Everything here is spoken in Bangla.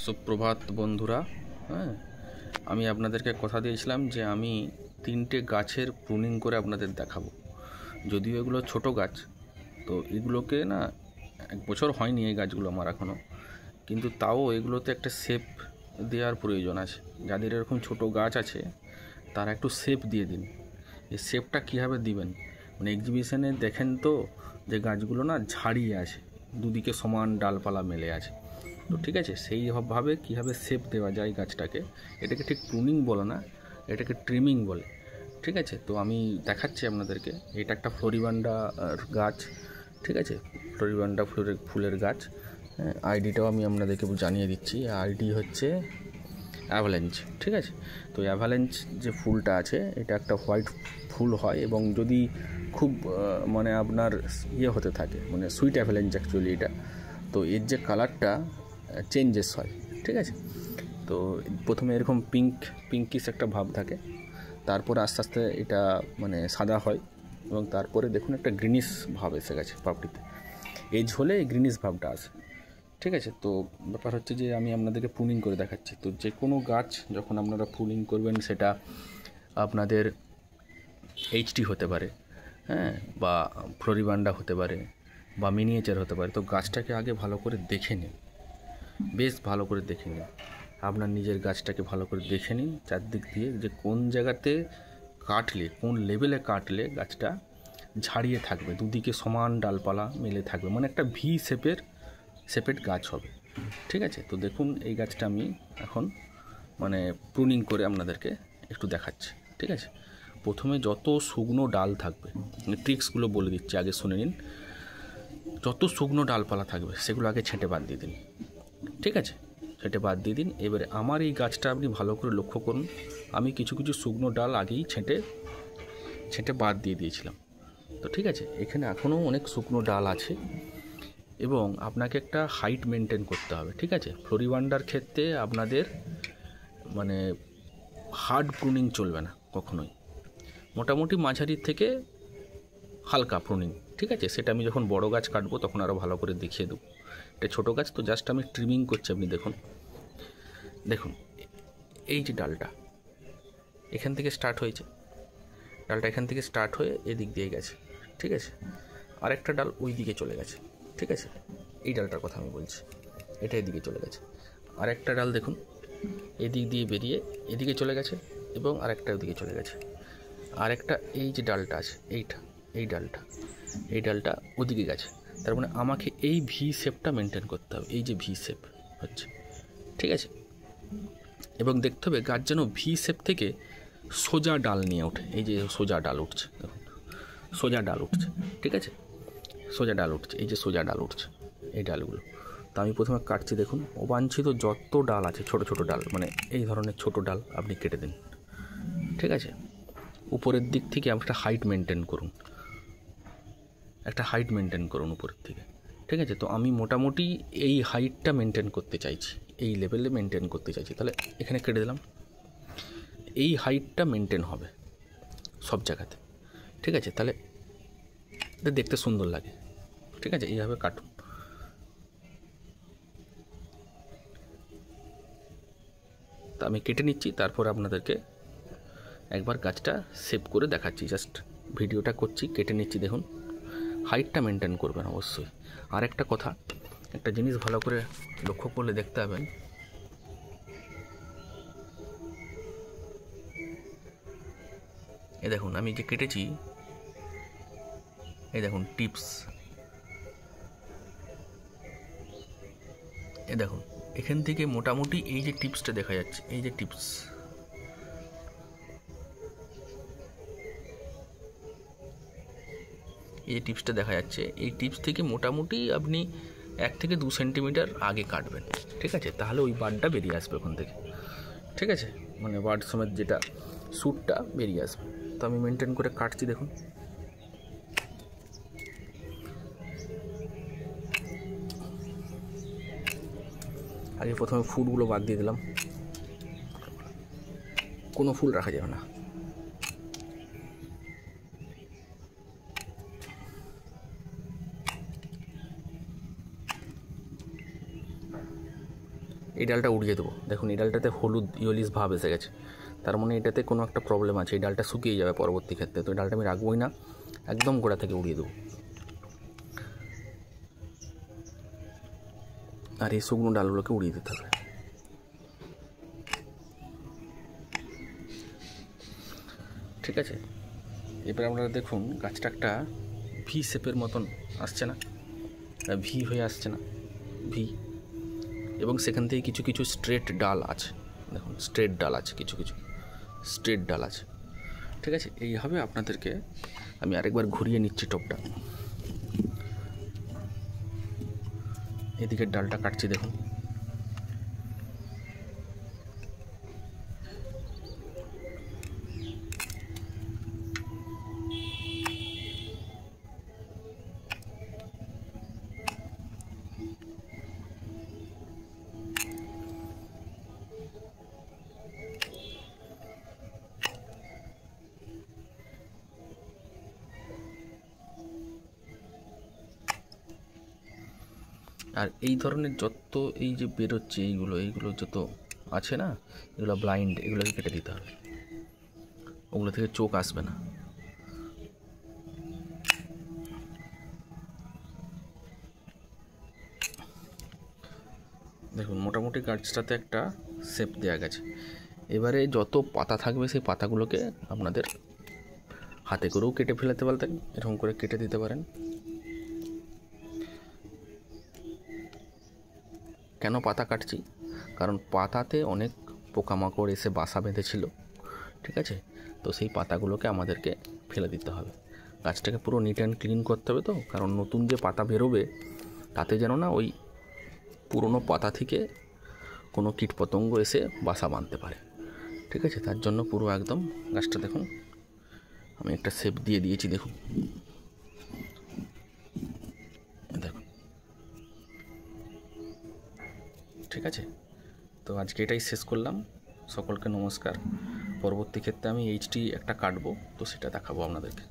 সুপ্রভাত বন্ধুরা। হ্যাঁ, আমি আপনাদেরকে কথা দিয়েছিলাম যে আমি 3টে গাছের প্রুনিং করে আপনাদের দেখাবো। যদিও এগুলো ছোট গাছ, তো এগুলোকে না 1 বছর হয়নি এই গাছগুলো আমার এখনও, কিন্তু তাও এগুলোতে একটা শেপ দেওয়ার প্রয়োজন আছে। যাদের এরকম ছোট গাছ আছে তারা একটু শেপ দিয়ে দিন। এই শেপটা কীভাবে দিবেন, মানে এক্সিবিশনে দেখেন তো যে গাছগুলো না ঝাড়িয়ে আছে, দুদিকে সমান ডালপালা মেলে আছে। তো ঠিক আছে, সেইভাবে কীভাবে শেপ দেওয়া যায় গাছটাকে, এটাকে ঠিক প্রুনিং বলে না, এটাকে ট্রিমিং বলে। ঠিক আছে, তো আমি দেখাচ্ছি আপনাদেরকে। এটা একটা ফ্লোরিবান্ডা গাছ, ঠিক আছে, ফ্লোরিবান্ডা ফুলের গাছ। হ্যাঁ, আইডিটাও আমি আপনাদেরকে জানিয়ে দিচ্ছি। আইডি হচ্ছে অ্যাভালেঞ্চ। ঠিক আছে, তো অ্যাভালেঞ্চ যে ফুলটা আছে এটা একটা হোয়াইট ফুল হয়, এবং যদি খুব মানে আপনার হতে থাকে, মানে সুইট অ্যাভালেঞ্চ অ্যাকচুয়ালি এটা, তো এর যে কালারটা চেঞ্জেস হয়। ঠিক আছে, তো প্রথমে এরকম পিঙ্কিশ একটা ভাব থাকে, তারপর আস্তে আস্তে এটা মানে সাদা হয়, এবং তারপরে দেখুন একটা গ্রিনিশ ভাব এসে গেছে পাপড়িতে। এজ হলে এই গ্রিনিশ ভাবটা আসে। ঠিক আছে, তো ব্যাপার হচ্ছে যে আমি আপনাদেরকে প্রুনিং করে দেখাচ্ছি। তো যে কোনো গাছ যখন আপনারা প্রুনিং করবেন, সেটা আপনাদের এইচটি হতে পারে, হ্যাঁ, বা ফ্লোরিবান্ডা হতে পারে, বা মিনিয়েচার হতে পারে। তো গাছটাকে আগে ভালো করে দেখে নিন, বেশ ভালো করে দেখে নিন। আপনার নিজের গাছটাকে ভালো করে দেখে নিন চারদিক দিয়ে, যে কোন জায়গাতে কাটলে, কোন লেভেলে কাটলে গাছটা ঝাড়িয়ে থাকবে, দুদিকে সমান ডালপালা মেলে থাকবে, মানে একটা ভি শেপের গাছ হবে। ঠিক আছে, তো দেখুন এই গাছটা আমি এখন মানে প্রুনিং করে আপনাদেরকে একটু দেখাচ্ছি। ঠিক আছে, প্রথমে যত শুকনো ডাল থাকবে, ট্রিক্সগুলো বলে দিচ্ছি, আগে শুনে নিন। যত শুকনো ডালপালা থাকবে সেগুলো আগে ছেঁটে বাদ দিয়ে দিন। ঠিক আছে, ছেঁটে বাদ দিয়ে দিন। এবারে আমার এই গাছটা আপনি ভালো করে লক্ষ্য করুন, আমি কিছু কিছু শুকনো ডাল আগেই ছেঁটে বাদ দিয়ে দিয়েছিলাম। তো ঠিক আছে, এখানে এখনও অনেক শুকনো ডাল আছে, এবং আপনাকে একটা হাইট মেনটেন করতে হবে। ঠিক আছে, ফ্লোরিবান্ডার ক্ষেত্রে আপনাদের মানে হার্ড প্রুনিং চলবে না কখনোই, মোটামুটি মাঝারির থেকে হালকা প্রুনিং। ঠিক আছে, সেটা আমি যখন বড় গাছ কাটবো তখন আরও ভালো করে দেখিয়ে দেবো। এটা ছোটো গাছ, তো জাস্ট আমি ট্রিমিং করছি। আপনি দেখুন এই যে ডালটা এখান থেকে স্টার্ট হয়েছে, ডালটা এখান থেকে স্টার্ট হয়ে এদিক দিয়ে গেছে। ঠিক আছে, আরেকটা ডাল ওই দিকে চলে গেছে। ঠিক আছে, এই ডালটার কথা আমি বলছি, এটা এদিকে চলে গেছে। আরেকটা ডাল দেখুন এদিক দিয়ে বেরিয়ে এদিকে চলে গেছে, এবং আরেকটা ওদিকে চলে গেছে। আরেকটা এই যে ডালটা আছে, এই ডালটা ওদিকে গেছে। তার মানে আমাকে এই ভি শেপটা মেনটেন করতে হবে, এই যে ভি শেপ হচ্ছে। ঠিক আছে, এবং দেখতে হবে গাছ যেন ভি শেপ থেকে সোজা ডাল নিয়ে ওঠে। এই যে সোজা ডাল উঠছে, দেখুন সোজা ডাল উঠছে। ঠিক আছে, সোজা ডাল উঠছে, এই যে সোজা ডাল উঠছে, এই ডালগুলো। তো আমি প্রথমে কাটছি, দেখুন অবাঞ্ছিত যত ডাল আছে, ছোট ছোট ডাল, মানে এই ধরনের ছোট ডাল আপনি কেটে দিন। ঠিক আছে, উপরের দিক থেকে একটা হাইট মেনটেন করুন, উপরের থেকে। ঠিক আছে, তো আমি মোটামুটি এই হাইটটা মেনটেন করতে চাইছি, এই লেভেলে মেনটেন করতে চাইছি। তাহলে এখানে কেটে দিলাম, এই হাইটটা মেনটেন হবে সব জায়গাতে। ঠিক আছে, তাহলে দেখতে সুন্দর লাগে। ঠিক আছে, এইভাবে কাটুন। তা আমি কেটে নিচ্ছি, তারপর আপনাদেরকে একবার গাছটা সেভ করে দেখাচ্ছি। জাস্ট ভিডিওটা করছি, কেটে নিচ্ছি। দেখুন হাইটটা মেনটেন করবেন অবশ্যই। আর একটা কথা, একটা জিনিস ভালো করে লক্ষ্য করলে দেখতে পাবেন, এই দেখুন আমি যে কেটেছি, এই দেখুন টিপস, এই দেখুন এখান থেকে মোটামুটি এই যে টিপসটা দেখা যাচ্ছে, এই যে টিপস, এই টিপসটা দেখা যাচ্ছে, এই টিপস থেকে মোটামুটি আপনি 1 থেকে 2 সেন্টিমিটার আগে কাটবেন। ঠিক আছে, তাহলে ওই বার্ডটা বেরিয়ে আসবে ওখান থেকে। ঠিক আছে, মানে বার্ড সমেত যেটা শ্যুটটা বেরিয়ে আসবে। তো আমি মেনটেন করে কাটছি, দেখুন আগে প্রথমে ফুলগুলো বাদ দিয়ে দিলাম, কোনো ফুল রাখা যাবে না। এই ডালটা উড়িয়ে দেবো। দেখুন এই ডালটাতে হলুদ ইয়েলিশ ভাব এসে গেছে, তার মানে এটাতে কোনো একটা প্রবলেম আছে, এই ডালটা শুকিয়ে যাবে পরবর্তী ক্ষেত্রে। তো এই ডালটা আমি রাখবোই না, একদম গোড়া থেকে উড়িয়ে দেবো। আর এই শুকনো ডালগুলোকে উড়িয়ে দিতে হবে। ঠিক আছে, এবার আপনারা দেখুন গাছটা একটা ভি শেপের মতন আসছে না, ভি হয়ে আসছে না, ভি, এবং সেখান থেকে কিছু কিছু স্ট্রেট ডাল আছে। দেখুন স্ট্রেট ডাল আছে, কিছু কিছু স্ট্রেট ডাল আছে। ঠিক আছে, এইভাবে আপনাদেরকে আমি আরেকবার ঘুরিয়ে নিচ্ছি টপটা। এদিকের ডালটা কাটছি, দেখুন আর এই ধরনের যত এই যে বেরোচ্ছে এইগুলো যত আছে না, এগুলো ব্লাইন্ড, এগুলোকে কেটে দিতে হবে, ওগুলো থেকে চোখ আসবে না। দেখুন মোটামুটি গাছটাতে একটা শেপ দেওয়া গেছে। এবারে যত পাতা থাকবে সেই পাতাগুলোকে আপনাদের হাতে করেও কেটে ফেলাতে পারতেন, এরকম করে কেটে দিতে পারেন। কেন পাতা কাটছি? কারণ পাতাতে অনেক পোকামাকড় এসে বাসা বেঁধেছিল। ঠিক আছে, তো সেই পাতাগুলোকে আমাদেরকে ফেলে দিতে হবে। গাছটাকে পুরো নিট অ্যান্ড ক্লিন করতে হবে, তো কারণ নতুন যে পাতা বেরোবে তাতে যেন না ওই পুরনো পাতা থেকে কোনো কীটপতঙ্গ এসে বাসা বাঁধতে পারে। ঠিক আছে, তার জন্য পুরো একদম গাছটা দেখুন আমি একটা শেপ দিয়ে দিয়েছি, দেখুন দেখুন। ঠিক আছে, তো আজকে এটাই শেষ করলাম। সকলকে নমস্কার। পরবর্তী ক্ষেত্রে আমি এইচটি একটা কাটবো, তো সেটা দেখাবো আপনাদেরকে।